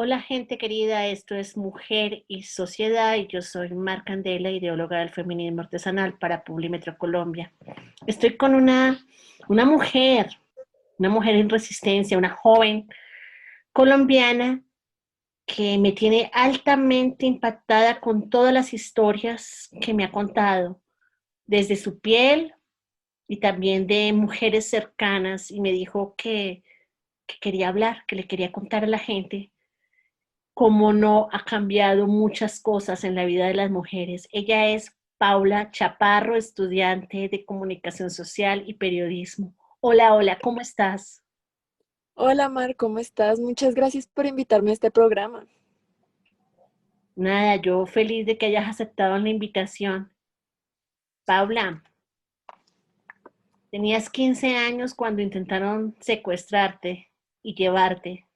Hola gente querida, esto es Mujer y Sociedad y yo soy Mar Candela, ideóloga del feminismo artesanal para Publímetro Colombia. Estoy con una mujer, una mujer en resistencia, una joven colombiana que me tiene altamente impactada con todas las historias que me ha contado, desde su piel y también de mujeres cercanas, y me dijo que quería hablar, que le quería contar a la gente cómo no ha cambiado muchas cosas en la vida de las mujeres. Ella es Paula Chaparro, estudiante de comunicación social y periodismo. Hola, hola, ¿cómo estás? Hola Mar, ¿cómo estás? Muchas gracias por invitarme a este programa. Nada, yo feliz de que hayas aceptado la invitación. Paula, tenías 15 años cuando intentaron secuestrarte y llevarte.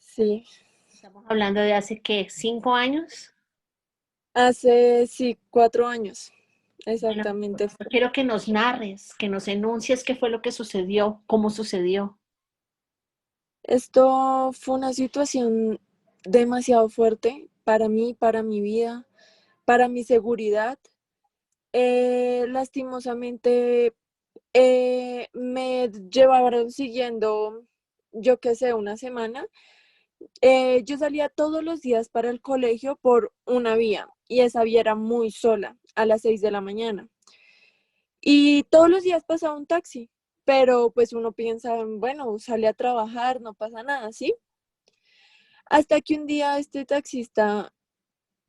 Sí, Estamos hablando de hace, ¿qué? ¿5 años? hace sí, 4 años, Bueno, exactamente. yo quiero que nos narres, que nos enuncies qué fue lo que sucedió, cómo sucedió. Esto fue una situación demasiado fuerte para mí, para mi vida, para mi seguridad. Lastimosamente me llevaron siguiendo, yo qué sé, una semana. Yo salía todos los días para el colegio por una vía y esa vía era muy sola a las 6 de la mañana. Y todos los días pasaba un taxi, pero pues uno piensa, bueno, sale a trabajar, no pasa nada, ¿sí? Hasta que un día este taxista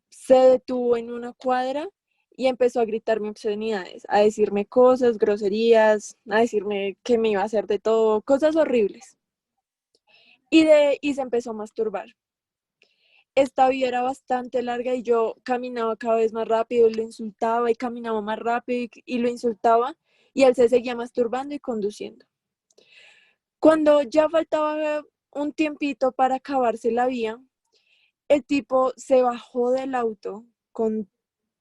se detuvo en una cuadra y empezó a gritarme obscenidades, a decirme cosas, groserías, a decirme que me iba a hacer de todo, cosas horribles. Y se empezó a masturbar. Esta vía era bastante larga y yo caminaba cada vez más rápido y lo insultaba y caminaba más rápido y lo insultaba y él se seguía masturbando y conduciendo. Cuando ya faltaba un tiempito para acabarse la vía, el tipo se bajó del auto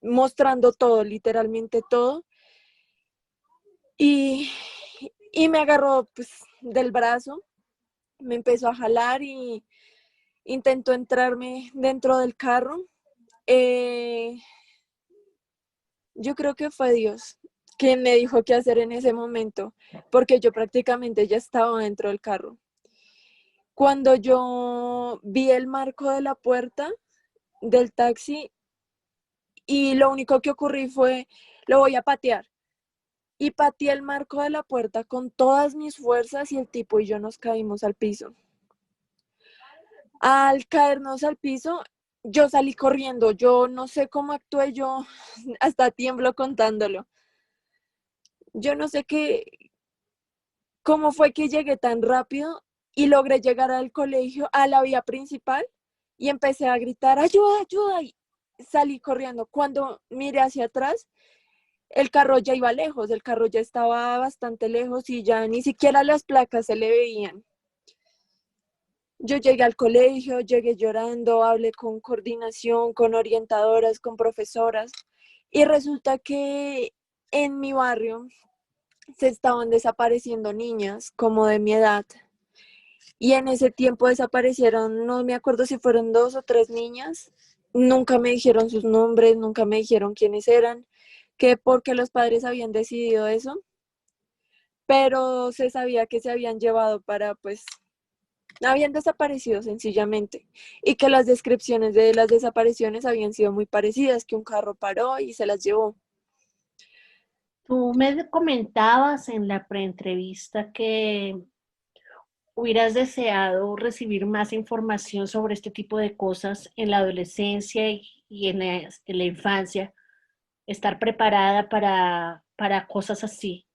mostrando todo, literalmente todo, y, y me agarró pues, del brazo, me empezó a jalar y intentó entrarme dentro del carro. Eh, yo creo que fue Dios quien me dijo qué hacer en ese momento, porque yo prácticamente ya estaba dentro del carro. Cuando yo vi el marco de la puerta del taxi y lo único que ocurrí fue, lo voy a patear. Y pateé el marco de la puerta con todas mis fuerzas y el tipo y yo nos caímos al piso. Al caernos al piso, yo salí corriendo. Yo no sé cómo actué yo, hasta tiemblo contándolo. Yo no sé cómo fue que llegué tan rápido y logré llegar al colegio, a la vía principal y empecé a gritar, ayuda, ayuda. Y salí corriendo. Cuando miré hacia atrás, el carro ya iba lejos, el carro ya estaba bastante lejos y ya ni siquiera las placas se le veían. Yo llegué al colegio, llegué llorando, hablé con coordinación, con orientadoras, con profesoras y resulta que en mi barrio se estaban desapareciendo niñas como de mi edad y en ese tiempo desaparecieron, no me acuerdo si fueron 2 o 3 niñas, nunca me dijeron sus nombres, nunca me dijeron quiénes eran, que porque los padres habían decidido eso, pero se sabía que se habían llevado para, pues, habían desaparecido sencillamente y que las descripciones de las desapariciones habían sido muy parecidas, que un carro paró y se las llevó. Tú me comentabas en la preentrevista que hubieras deseado recibir más información sobre este tipo de cosas en la adolescencia y en la infancia, estar preparada para cosas así.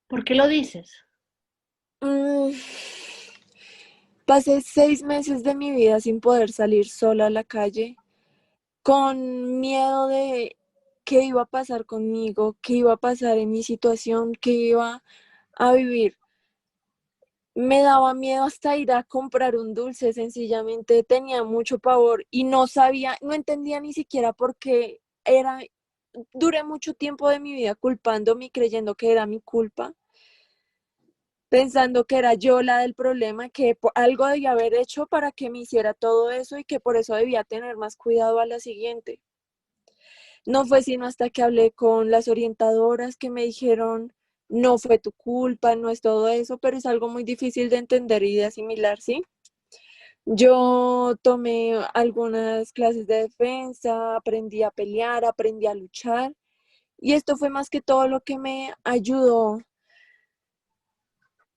¿Por qué lo dices? Mm, Pasé 6 meses de mi vida sin poder salir sola a la calle, con miedo de qué iba a pasar conmigo, qué iba a pasar en mi situación, qué iba a vivir. Me daba miedo hasta ir a comprar un dulce, sencillamente tenía mucho pavor y no sabía, no entendía ni siquiera por qué era, duré mucho tiempo de mi vida culpándome y creyendo que era mi culpa, pensando que era yo la del problema, que algo debía haber hecho para que me hiciera todo eso y que por eso debía tener más cuidado a la siguiente. No fue sino hasta que hablé con las orientadoras que me dijeron, no fue tu culpa, no es todo eso, pero es algo muy difícil de entender y de asimilar, ¿sí? Yo tomé algunas clases de defensa, aprendí a pelear, aprendí a luchar y esto fue más que todo lo que me ayudó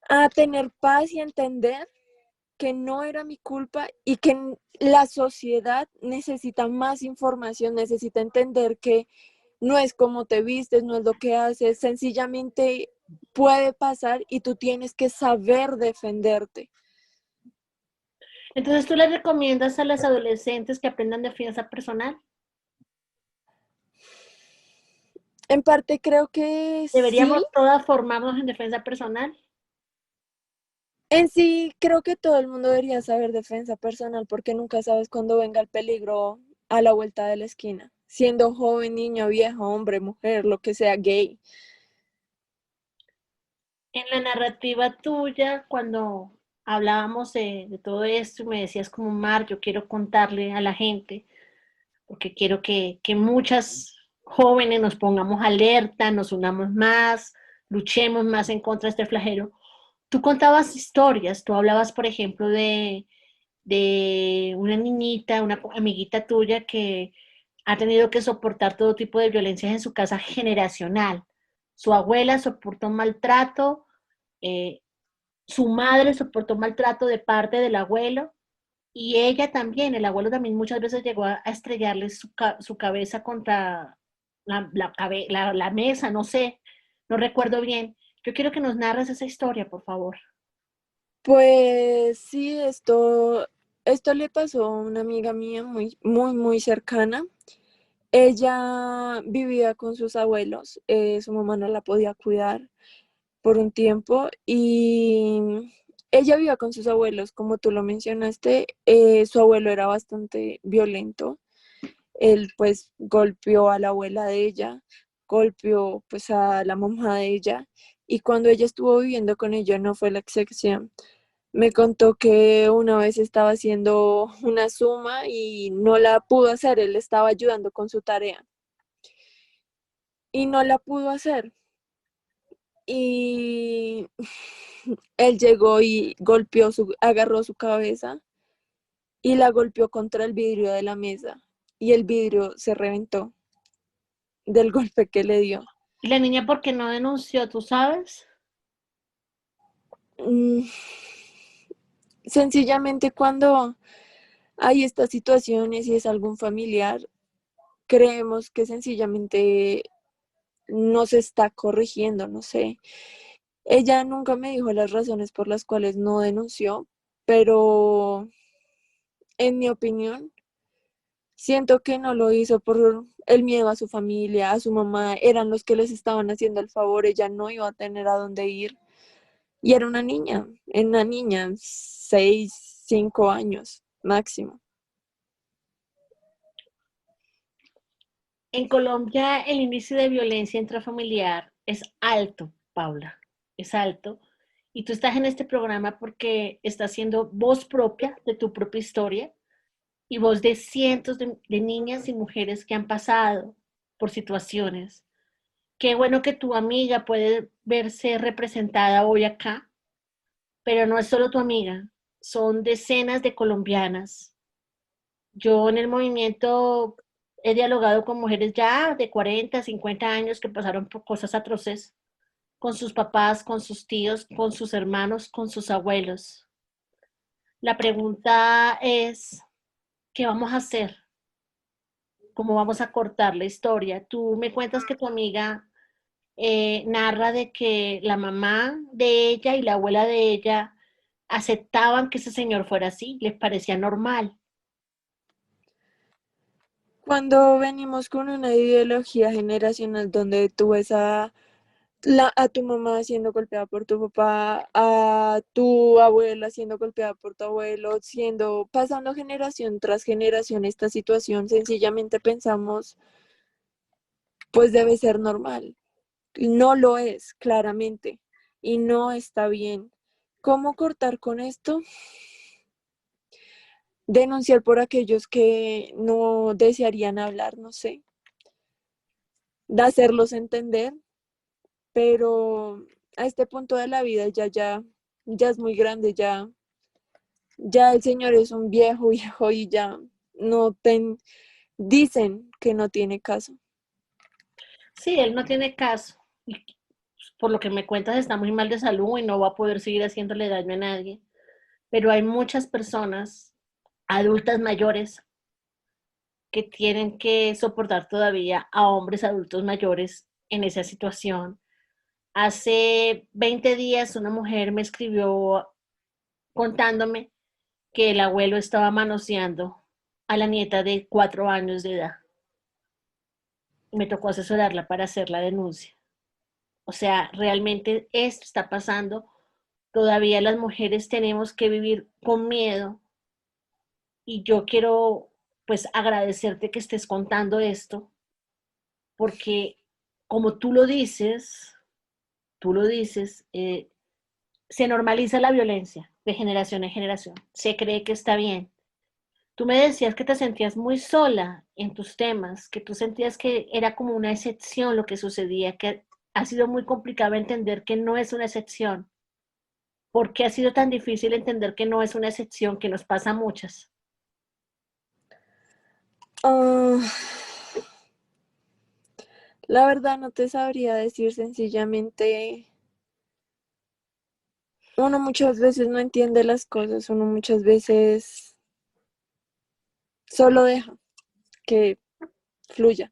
a tener paz y a entender que no era mi culpa y que la sociedad necesita más información, necesita entender que no es como te vistes, no es lo que haces, sencillamente puede pasar y tú tienes que saber defenderte. Entonces, ¿tú le recomiendas a las adolescentes que aprendan defensa personal? En parte creo que ¿Deberíamos sí. todas formarnos en defensa personal? En sí, creo que todo el mundo debería saber defensa personal porque nunca sabes cuándo venga el peligro a la vuelta de la esquina. Siendo joven, niño, viejo, hombre, mujer, lo que sea, gay. En la narrativa tuya, cuando hablábamos de todo esto, me decías como, Mar, yo quiero contarle a la gente, porque quiero que muchas jóvenes nos pongamos alerta, nos unamos más, luchemos más en contra de este flagelo. Tú contabas historias, tú hablabas, por ejemplo, de una niñita, una amiguita tuya que ha tenido que soportar todo tipo de violencias en su casa generacional. Su abuela soportó maltrato, eh, su madre soportó maltrato de parte del abuelo y ella también, el abuelo también muchas veces llegó a estrellarle su cabeza contra la mesa, no sé, no recuerdo bien. Yo quiero que nos narres esa historia, por favor. Pues sí, esto le pasó a una amiga mía muy, muy, muy cercana. Ella vivía con sus abuelos, su mamá no la podía cuidar por un tiempo y ella vivía con sus abuelos, como tú lo mencionaste, su abuelo era bastante violento. Él pues golpeó a la abuela de ella, golpeó pues a la mamá de ella y cuando ella estuvo viviendo con ella no fue la excepción. Me contó que una vez estaba haciendo una suma y no la pudo hacer, él estaba ayudando con su tarea y no la pudo hacer. Y él llegó y agarró su cabeza y la golpeó contra el vidrio de la mesa y el vidrio se reventó del golpe que le dio. Y la niña, ¿por qué no denunció, tú sabes? Mm, Sencillamente cuando hay estas situaciones y es algún familiar, creemos que sencillamente no se está corrigiendo, no sé. Ella nunca me dijo las razones por las cuales no denunció, pero en mi opinión, siento que no lo hizo por el miedo a su familia, a su mamá, eran los que les estaban haciendo el favor, ella no iba a tener a dónde ir. Y era una niña, 6, 5 años máximo. En Colombia el índice de violencia intrafamiliar es alto, Paula, es alto. Y tú estás en este programa porque estás siendo voz propia de tu propia historia y voz de cientos de niñas y mujeres que han pasado por situaciones. Qué bueno que tu amiga puede verse representada hoy acá, pero no es solo tu amiga, son decenas de colombianas. Yo en el movimiento he dialogado con mujeres ya de 40, 50 años que pasaron por cosas atroces, con sus papás, con sus tíos, con sus hermanos, con sus abuelos. La pregunta es, ¿qué vamos a hacer? ¿Cómo vamos a cortar la historia? Tú me cuentas que tu amiga narra de que la mamá de ella y la abuela de ella aceptaban que ese señor fuera así, les parecía normal. Cuando venimos con una ideología generacional donde tú ves a tu mamá siendo golpeada por tu papá, a tu abuela siendo golpeada por tu abuelo, pasando generación tras generación esta situación, sencillamente pensamos, pues debe ser normal. No lo es, claramente. y no está bien. ¿Cómo cortar con esto? Denunciar por aquellos que no desearían hablar, no sé, de hacerlos entender, pero a este punto de la vida ya es muy grande, ya el señor es un viejo, viejo y ya no ten, dicen que no tiene caso. Sí, él no tiene caso. Y por lo que me cuentas, está muy mal de salud y no va a poder seguir haciéndole daño a nadie. Pero hay muchas personas, adultas mayores, que tienen que soportar todavía a hombres adultos mayores en esa situación. Hace 20 días una mujer me escribió contándome que el abuelo estaba manoseando a la nieta de 4 años de edad. Y me tocó asesorarla para hacer la denuncia. O sea, realmente esto está pasando. Todavía las mujeres tenemos que vivir con miedo y yo quiero pues agradecerte que estés contando esto porque como tú lo dices, se normaliza la violencia de generación en generación, se cree que está bien. Tú me decías que te sentías muy sola en tus temas, que tú sentías que era como una excepción lo que sucedía, que ha sido muy complicado entender que no es una excepción. ¿Por qué ha sido tan difícil entender que no es una excepción, que nos pasa a muchas? Ah, la verdad no te sabría decir sencillamente, uno muchas veces no entiende las cosas, uno muchas veces solo deja que fluya.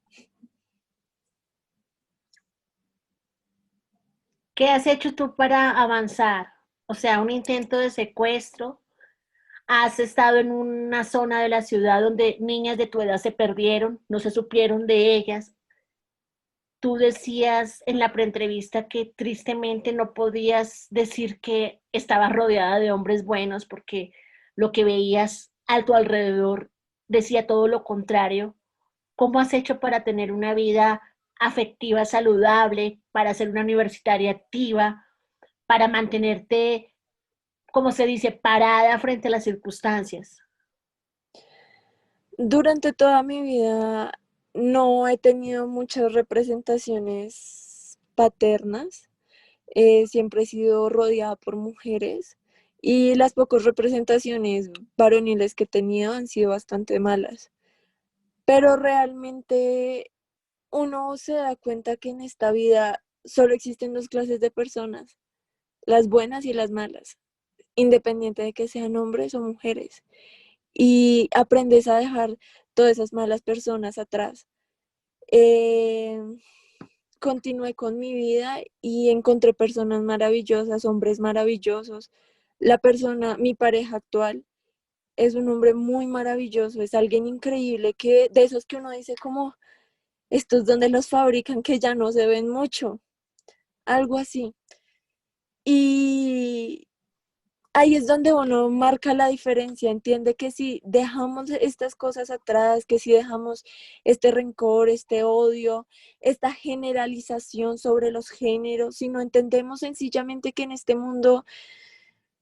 ¿Qué has hecho tú para avanzar? O sea, un intento de secuestro. ¿Has estado en una zona de la ciudad donde niñas de tu edad se perdieron, no se supieron de ellas? Tú decías en la preentrevista que tristemente no podías decir que estabas rodeada de hombres buenos porque lo que veías a tu alrededor decía todo lo contrario. ¿Cómo has hecho para tener una vida afectiva saludable, para ser una universitaria activa, para mantenerte, como se dice, parada frente a las circunstancias? Durante toda mi vida no he tenido muchas representaciones paternas. Siempre he sido rodeada por mujeres y las pocas representaciones varoniles que he tenido han sido bastante malas. Pero realmente uno se da cuenta que en esta vida solo existen dos clases de personas, las buenas y las malas, independiente de que sean hombres o mujeres. Y aprendes a dejar todas esas malas personas atrás. Eh, Continué con mi vida y encontré personas maravillosas, hombres maravillosos. Mi pareja actual, es un hombre muy maravilloso, es alguien increíble, que de esos que uno dice como, estos donde los fabrican que ya no se ven mucho, algo así. Y ahí es donde uno marca la diferencia, entiende que si dejamos estas cosas atrás, que si dejamos este rencor, este odio, esta generalización sobre los géneros, si no entendemos sencillamente que en este mundo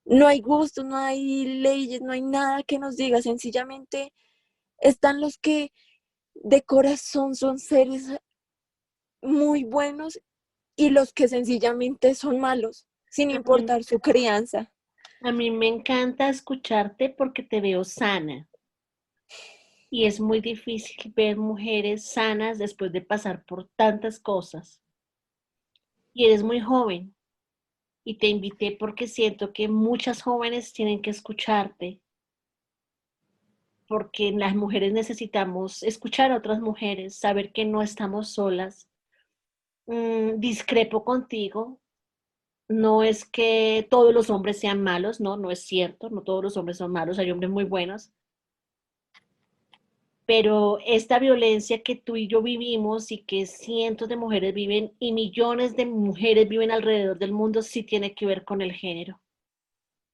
no hay gustos, no hay leyes, no hay nada que nos diga, sencillamente están los que de corazón son seres muy buenos y los que sencillamente son malos, sin A mí, importar su crianza. a mí me encanta escucharte porque te veo sana y es muy difícil ver mujeres sanas después de pasar por tantas cosas. Y eres muy joven y te invité porque siento que muchas jóvenes tienen que escucharte porque las mujeres necesitamos escuchar a otras mujeres, saber que no estamos solas. Discrepo contigo, no es que todos los hombres sean malos, no, no es cierto, no todos los hombres son malos, hay hombres muy buenos, pero esta violencia que tú y yo vivimos y que cientos de mujeres viven y millones de mujeres viven alrededor del mundo sí tiene que ver con el género,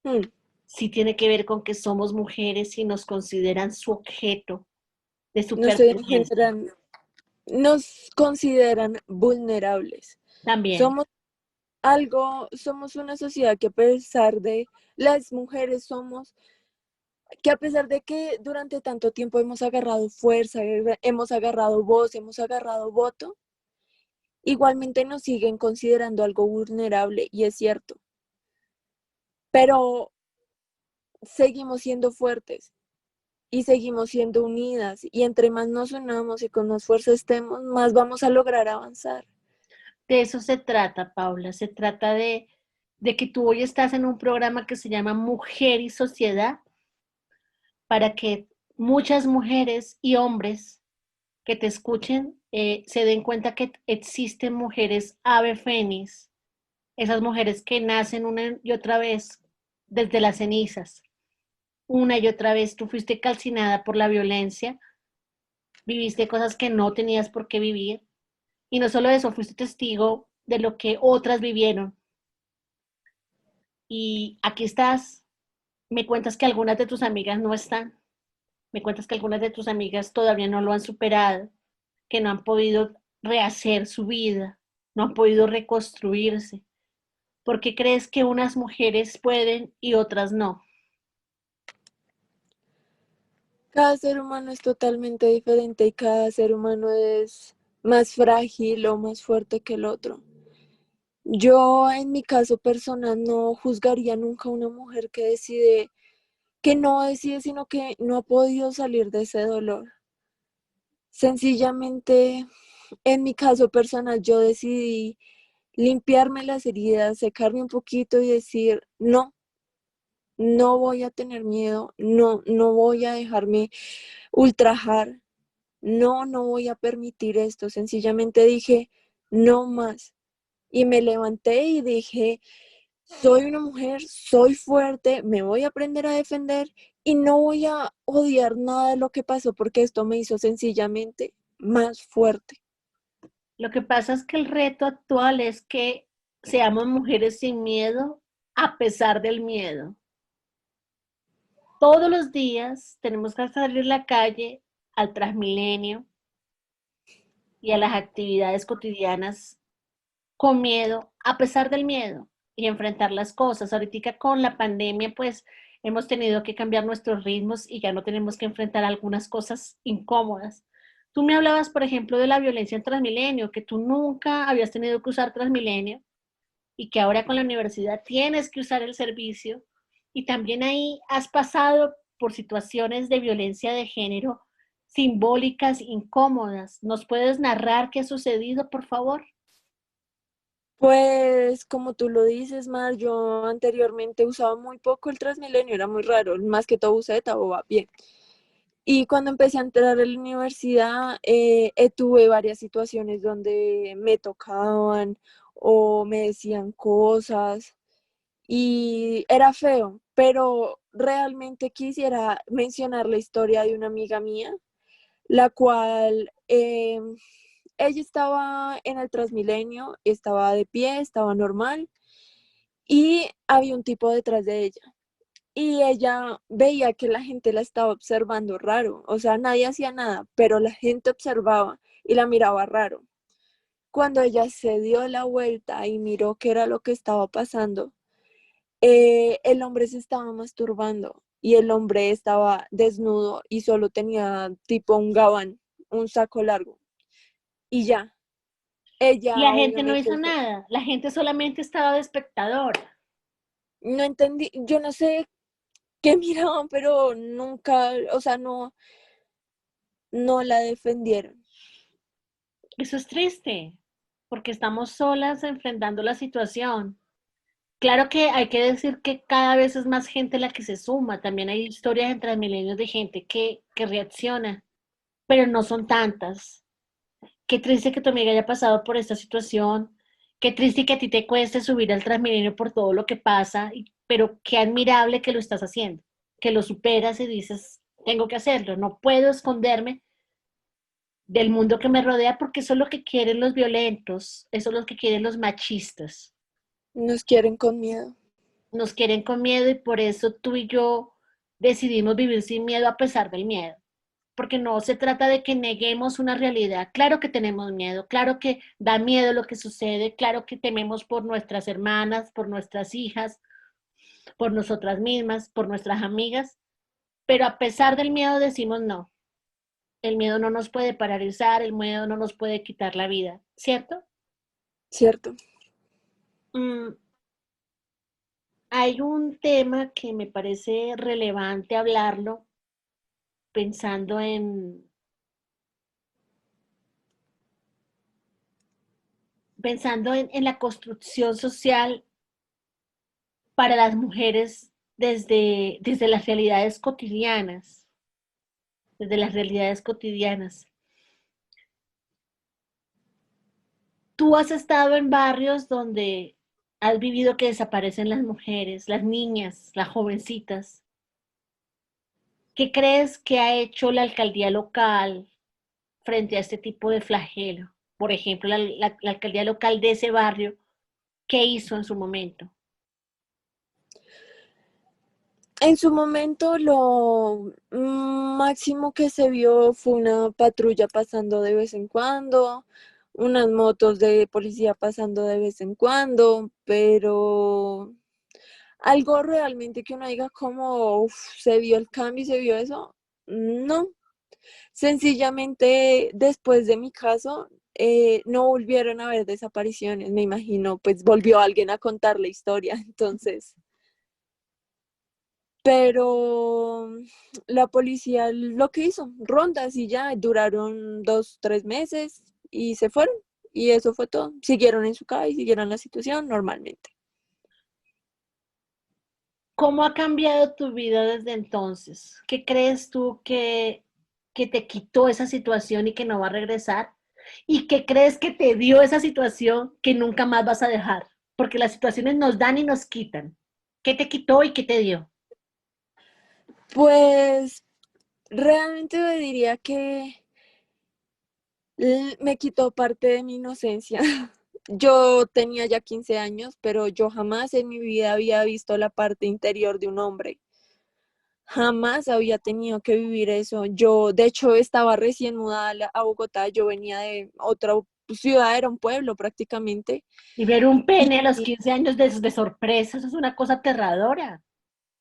Hmm. sí tiene que ver con que somos mujeres y nos consideran su objeto de su No sé, pertenencia. nos consideran vulnerables. También, Somos algo, somos una sociedad que a pesar de las mujeres somos, que a pesar de que durante tanto tiempo hemos agarrado fuerza, hemos agarrado voz, hemos agarrado voto, igualmente nos siguen considerando algo vulnerable y es cierto, pero seguimos siendo fuertes y seguimos siendo unidas y entre más nos unamos y con más fuerza estemos, más vamos a lograr avanzar. De eso se trata, Paula. Se trata de que tú hoy estás en un programa que se llama Mujer y Sociedad para que muchas mujeres y hombres que te escuchen se den cuenta que existen mujeres ave fénix, esas mujeres que nacen una y otra vez desde las cenizas. Una y otra vez tú fuiste calcinada por la violencia, viviste cosas que no tenías por qué vivir y no solo eso, fuiste testigo de lo que otras vivieron. Y aquí estás, me cuentas que algunas de tus amigas no están, me cuentas que algunas de tus amigas todavía no lo han superado, que no han podido rehacer su vida, no han podido reconstruirse. ¿Por qué crees que unas mujeres pueden y otras no? Cada ser humano es totalmente diferente y cada ser humano es más frágil o más fuerte que el otro. Yo en mi caso personal no juzgaría nunca a una mujer que decide, que no decide, sino que no ha podido salir de ese dolor. Sencillamente, en mi caso personal, yo decidí limpiarme las heridas, secarme un poquito y decir, no, no voy a tener miedo, no, no voy a dejarme ultrajar, no, no voy a permitir esto. Sencillamente dije, no más. Y me levanté y dije, soy una mujer, soy fuerte, me voy a aprender a defender y no voy a odiar nada de lo que pasó porque esto me hizo sencillamente más fuerte. Lo que pasa es que el reto actual es que seamos mujeres sin miedo a pesar del miedo. Todos los días tenemos que salir a la calle al Transmilenio y a las actividades cotidianas con miedo, a pesar del miedo y enfrentar las cosas. Ahorita con la pandemia, pues hemos tenido que cambiar nuestros ritmos y ya no tenemos que enfrentar algunas cosas incómodas. Tú me hablabas, por ejemplo, de la violencia en Transmilenio, que tú nunca habías tenido que usar Transmilenio y que ahora con la universidad tienes que usar el servicio. Y también ahí has pasado por situaciones de violencia de género simbólicas, incómodas. ¿Nos puedes narrar qué ha sucedido, por favor? Pues como tú lo dices, Mar, yo anteriormente usaba muy poco el Transmilenio, era muy raro, más que todo buseta o va bien. Y cuando empecé a entrar a la universidad, tuve varias situaciones donde me tocaban o me decían cosas y era feo, pero realmente quisiera mencionar la historia de una amiga mía, la cual ella estaba en el Transmilenio, estaba de pie, estaba normal y había un tipo detrás de ella. Y ella veía que la gente la estaba observando raro, o sea, nadie hacía nada, pero la gente observaba y la miraba raro. Cuando ella se dio la vuelta y miró qué era lo que estaba pasando, el hombre se estaba masturbando y el hombre estaba desnudo y solo tenía tipo un gabán, un saco largo. Y ya, Y ella la gente no hizo obviamente nada, la gente solamente estaba de espectadora. no entendí, yo no sé qué miraban, pero nunca, o sea, no, no la defendieron. Eso es triste, porque estamos solas enfrentando la situación. Claro que hay que decir que cada vez es más gente la que se suma. También hay historias en Transmilenios de gente que reacciona, pero no son tantas. Qué triste que tu amiga haya pasado por esta situación. Qué triste que a ti te cueste subir al Transmilenio por todo lo que pasa, pero qué admirable que lo estás haciendo, que lo superas y dices, tengo que hacerlo, no puedo esconderme del mundo que me rodea porque eso es lo que quieren los violentos, eso es lo que quieren los machistas. Nos quieren con miedo. Nos quieren con miedo y por eso tú y yo decidimos vivir sin miedo a pesar del miedo. porque no se trata de que neguemos una realidad. Claro que tenemos miedo, claro que da miedo lo que sucede, claro que tememos por nuestras hermanas, por nuestras hijas, por nosotras mismas, por nuestras amigas, pero a pesar del miedo decimos no. El miedo no nos puede paralizar, el miedo no nos puede quitar la vida, ¿cierto? ¿cierto? Mm, hay un tema que me parece relevante hablarlo pensando en la construcción social para las mujeres desde las realidades cotidianas, desde las realidades cotidianas. Tú has estado en barrios donde has vivido que desaparecen las mujeres, las niñas, las jovencitas. ¿Qué crees que ha hecho la alcaldía local frente a este tipo de flagelo? Por ejemplo, la alcaldía local de ese barrio, ¿qué hizo en su momento? En su momento lo máximo que se vio fue una patrulla pasando de vez en cuando, unas motos de policía pasando de vez en cuando, pero algo realmente que uno diga como "Uf, se vio el cambio y se vio eso, no. Sencillamente después de mi caso no volvieron a haber desapariciones, me imagino, pues volvió alguien a contar la historia, entonces... Pero la policía lo que hizo, rondas y ya duraron 2, 3 meses y se fueron. Y eso fue todo. Siguieron en su casa y siguieron la situación normalmente. ¿Cómo ha cambiado tu vida desde entonces? ¿Qué crees tú que te quitó esa situación y que no va a regresar? ¿Y qué crees que te dio esa situación que nunca más vas a dejar? Porque las situaciones nos dan y nos quitan. ¿Qué te quitó y qué te dio? Pues realmente me diría que me quitó parte de mi inocencia. Yo tenía ya 15 años, pero yo jamás en mi vida había visto la parte interior de un hombre. Jamás había tenido que vivir eso. Yo, de hecho, estaba recién mudada a Bogotá. Yo venía de otra ciudad, era un pueblo prácticamente. Y ver un Y, pene a los 15 años de sorpresa, eso es una cosa aterradora.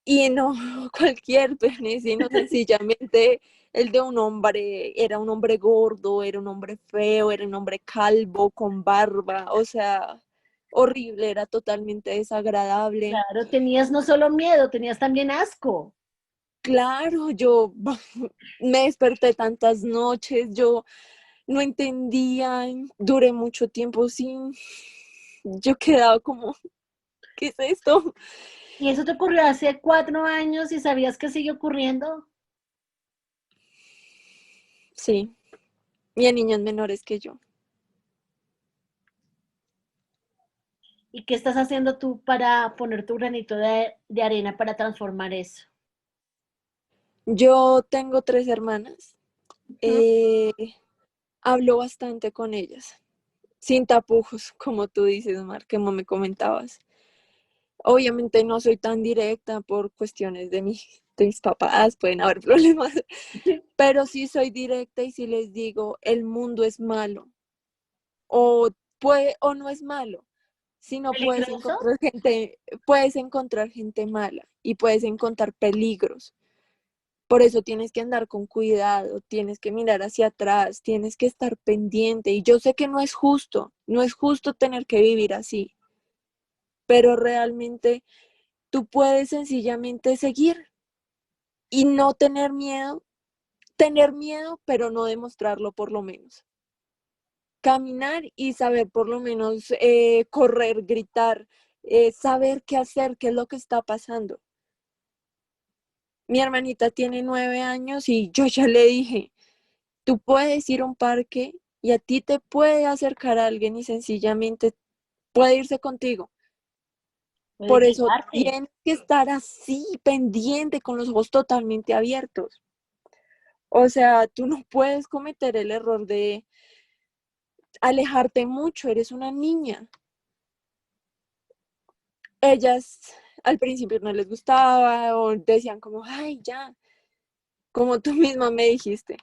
y no cualquier pene, sino sencillamente el de un hombre. Era un hombre gordo, era un hombre feo, era un hombre calvo, con barba. O sea, horrible, era totalmente desagradable. Claro, tenías no solo miedo, tenías también asco. Claro, yo me desperté tantas noches, yo no entendía, duré mucho tiempo sin, yo quedaba como, ¿qué es esto? Y eso te ocurrió hace 4 años y sabías que sigue ocurriendo. Sí, y a niños menores que yo. ¿Y qué estás haciendo tú para poner tu granito de arena para transformar eso? Yo tengo 3 hermanas, ¿Mm? eh, hablo bastante con ellas, sin tapujos, como tú dices, Mar, como me comentabas. Obviamente no soy tan directa por cuestiones de mis papás, pueden haber problemas, pero sí soy directa y sí les digo, el mundo es malo, o puede, o no es malo, sino ¿Peligroso? puedes encontrar gente mala y puedes encontrar peligros. Por eso tienes que andar con cuidado, tienes que mirar hacia atrás, tienes que estar pendiente. Y yo sé que no es justo, no es justo tener que vivir así, pero realmente tú puedes sencillamente seguir y no tener miedo, pero no demostrarlo por lo menos. Caminar y saber por lo menos correr, gritar, saber qué hacer, qué es lo que está pasando. Mi hermanita tiene 9 años y yo ya le dije, tú puedes ir a un parque y a ti te puede acercar a alguien y sencillamente puede irse contigo. Puede Por eso llevarte. tienes que estar así, pendiente, con los ojos totalmente abiertos. O sea, tú no puedes cometer el error de alejarte mucho, eres una niña. Ellas al principio no les gustaba o decían como, ay, ya, como tú misma me dijiste.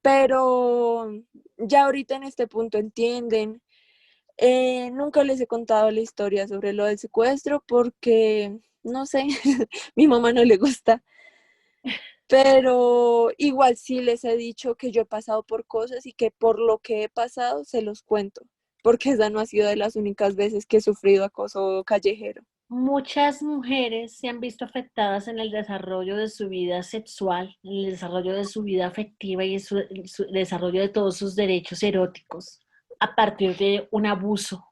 pero ya ahorita en este punto entienden. Nunca les he contado la historia sobre lo del secuestro porque, no sé, mi mamá no le gusta, pero igual sí les he dicho que yo he pasado por cosas y que por lo que he pasado se los cuento, porque esa no ha sido de las únicas veces que he sufrido acoso callejero. Muchas mujeres se han visto afectadas en el desarrollo de su vida sexual, en el desarrollo de su vida afectiva y en su desarrollo de todos sus derechos eróticos a partir de un abuso.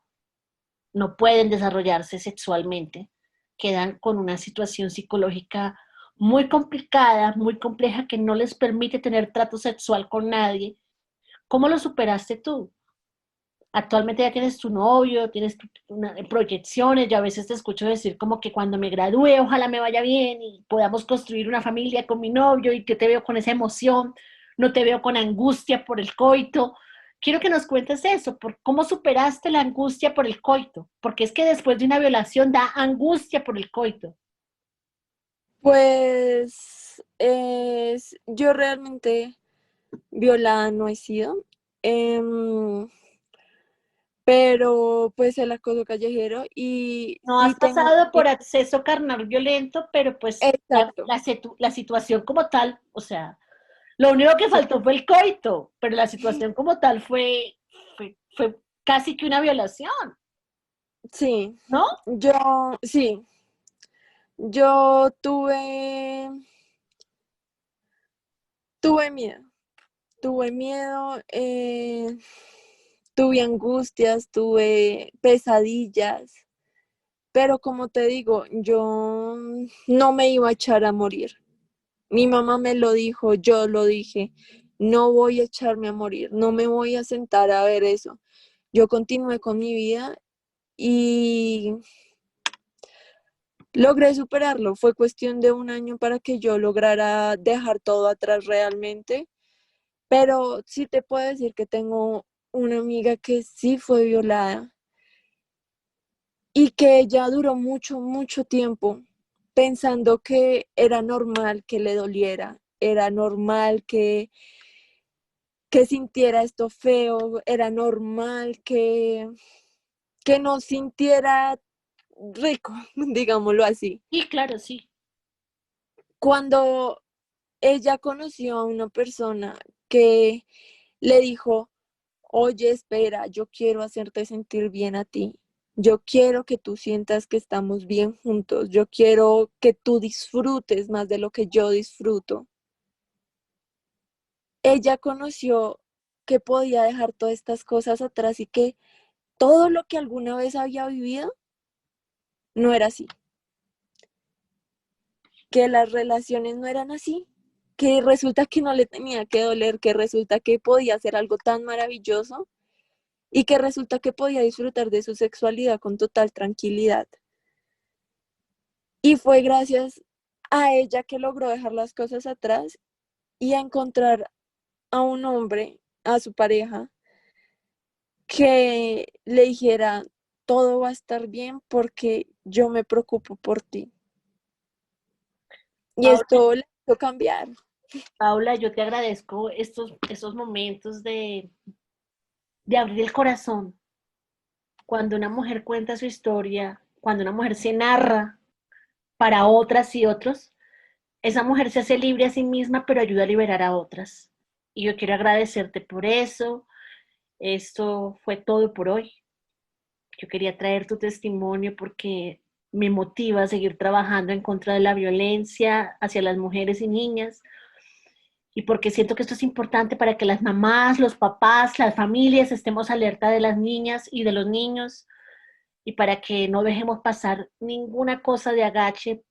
No pueden desarrollarse sexualmente, quedan con una situación psicológica muy complicada, muy compleja, que no les permite tener trato sexual con nadie. ¿Cómo lo superaste tú? Actualmente ya tienes tu novio, tienes proyecciones, yo a veces te escucho decir como que cuando me gradúe, ojalá me vaya bien y podamos construir una familia con mi novio y que te veo con esa emoción, no te veo con angustia por el coito. Quiero que nos cuentes eso, por cómo superaste la angustia por el coito, porque es que después de una violación da angustia por el coito. Pues yo realmente violada no he sido, em, pero pues el acoso callejero y No sí has tengo una pasado por amiga, acceso carnal violento, pero pues exacto, la situación como tal, o sea, lo único que sí, faltó fue el coito, pero la situación como tal fue casi que una violación, sí, ¿no? sí, yo tuve miedo, tuve miedo, tuve angustias, tuve pesadillas, pero como te digo, yo no me iba a echar a morir. Mi mamá me lo dijo, yo lo dije, no voy a echarme a morir, no me voy a sentar a ver eso. Yo continué con mi vida y logré superarlo. Fue cuestión de un año para que yo lograra dejar todo atrás realmente, pero sí te puedo decir que tengo una amiga que sí fue violada y que ella duró mucho, mucho tiempo pensando que era normal que le doliera, era normal que sintiera esto feo, era normal que no sintiera rico, digámoslo así. Sí, claro, sí. Cuando ella conoció a una persona que le dijo, oye, espera, yo quiero hacerte sentir bien a ti. Yo quiero que tú sientas que estamos bien juntos. Yo quiero que tú disfrutes más de lo que yo disfruto. Ella conoció que podía dejar todas estas cosas atrás y que todo lo que alguna vez había vivido no era así, que las relaciones no eran así, que resulta que no le tenía que doler, que resulta que podía hacer algo tan maravilloso y que resulta que podía disfrutar de su sexualidad con total tranquilidad. Y fue gracias a ella que logró dejar las cosas atrás y a encontrar a un hombre, a su pareja, que le dijera, todo va a estar bien porque yo me preocupo por ti. Y Paula, esto le hizo cambiar. Paula, yo te agradezco estos momentos de abrir el corazón. Cuando una mujer cuenta su historia, cuando una mujer se narra para otras y otros, esa mujer se hace libre a sí misma, pero ayuda a liberar a otras. Y yo quiero agradecerte por eso. Esto fue todo por hoy. Yo quería traer tu testimonio porque me motiva a seguir trabajando en contra de la violencia hacia las mujeres y niñas y porque siento que esto es importante para que las mamás, los papás, las familias estemos alerta de las niñas y de los niños y para que no dejemos pasar ninguna cosa de agache.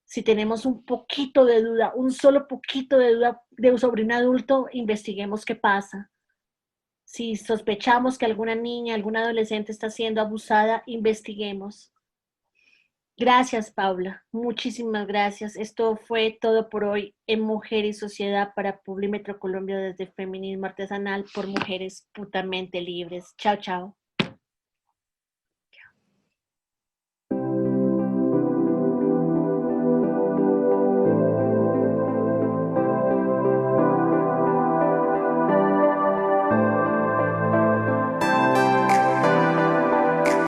Si tenemos un poquito de duda, un solo poquito de duda sobre un adulto, investiguemos qué pasa. Si sospechamos que alguna niña, alguna adolescente está siendo abusada, investiguemos. Gracias, Paula. Muchísimas gracias. Esto fue todo por hoy en Mujer y Sociedad para Publimetro Colombia desde Feminismo Artesanal por mujeres putamente libres. Chao, chao.